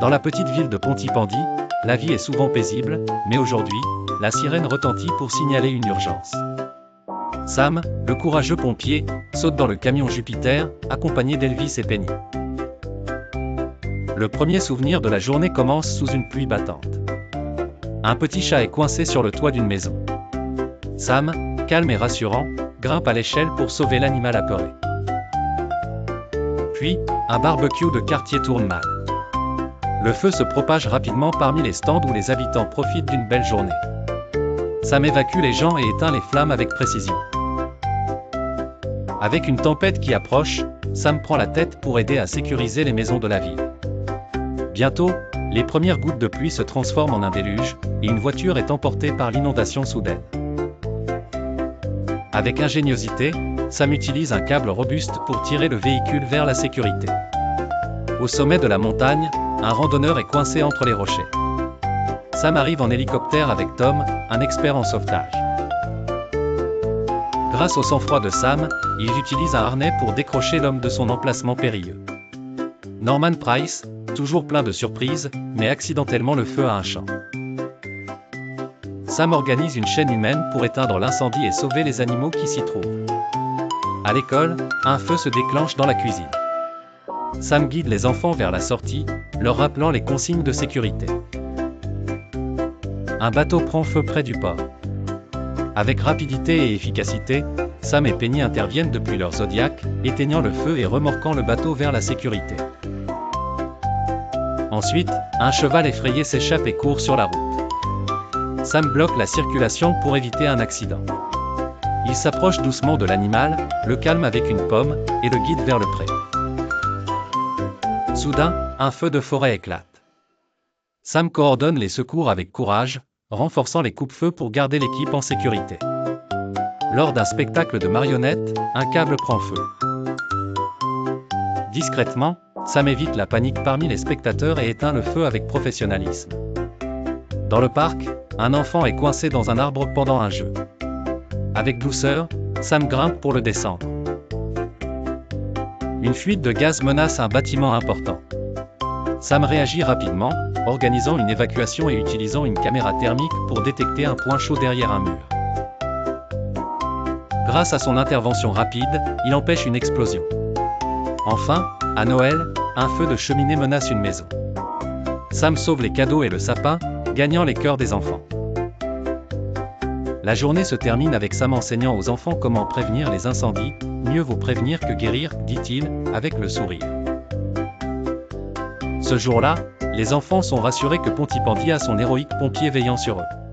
Dans la petite ville de Pontypandy, la vie est souvent paisible, mais aujourd'hui, la sirène retentit pour signaler une urgence. Sam, le courageux pompier, saute dans le camion Jupiter, accompagné d'Elvis et Penny. Le premier souvenir de la journée commence sous une pluie battante. Un petit chat est coincé sur le toit d'une maison. Sam, calme et rassurant, grimpe à l'échelle pour sauver l'animal apeuré. Puis, un barbecue de quartier tourne mal. Le feu se propage rapidement parmi les stands où les habitants profitent d'une belle journée. Sam évacue les gens et éteint les flammes avec précision. Avec une tempête qui approche, Sam prend la tête pour aider à sécuriser les maisons de la ville. Bientôt, les premières gouttes de pluie se transforment en un déluge, et une voiture est emportée par l'inondation soudaine. Avec ingéniosité, Sam utilise un câble robuste pour tirer le véhicule vers la sécurité. Au sommet de la montagne, un randonneur est coincé entre les rochers. Sam arrive en hélicoptère avec Tom, un expert en sauvetage. Grâce au sang-froid de Sam, il utilise un harnais pour décrocher l'homme de son emplacement périlleux. Norman Price, toujours plein de surprises, met accidentellement le feu à un champ. Sam organise une chaîne humaine pour éteindre l'incendie et sauver les animaux qui s'y trouvent. À l'école, un feu se déclenche dans la cuisine. Sam guide les enfants vers la sortie, leur rappelant les consignes de sécurité. Un bateau prend feu près du port. Avec rapidité et efficacité, Sam et Penny interviennent depuis leur Zodiac, éteignant le feu et remorquant le bateau vers la sécurité. Ensuite, un cheval effrayé s'échappe et court sur la route. Sam bloque la circulation pour éviter un accident. Il s'approche doucement de l'animal, le calme avec une pomme, et le guide vers le pré. Soudain, un feu de forêt éclate. Sam coordonne les secours avec courage, renforçant les coupe-feux pour garder l'équipe en sécurité. Lors d'un spectacle de marionnettes, un câble prend feu. Discrètement, Sam évite la panique parmi les spectateurs et éteint le feu avec professionnalisme. Dans le parc, un enfant est coincé dans un arbre pendant un jeu. Avec douceur, Sam grimpe pour le descendre. Une fuite de gaz menace un bâtiment important. Sam réagit rapidement, organisant une évacuation et utilisant une caméra thermique pour détecter un point chaud derrière un mur. Grâce à son intervention rapide, il empêche une explosion. Enfin, à Noël, un feu de cheminée menace une maison. Sam sauve les cadeaux et le sapin, gagnant les cœurs des enfants. La journée se termine avec Sam enseignant aux enfants comment prévenir les incendies. Mieux vaut prévenir que guérir, dit-il, avec le sourire. Ce jour-là, les enfants sont rassurés que Pontypandy a son héroïque pompier veillant sur eux.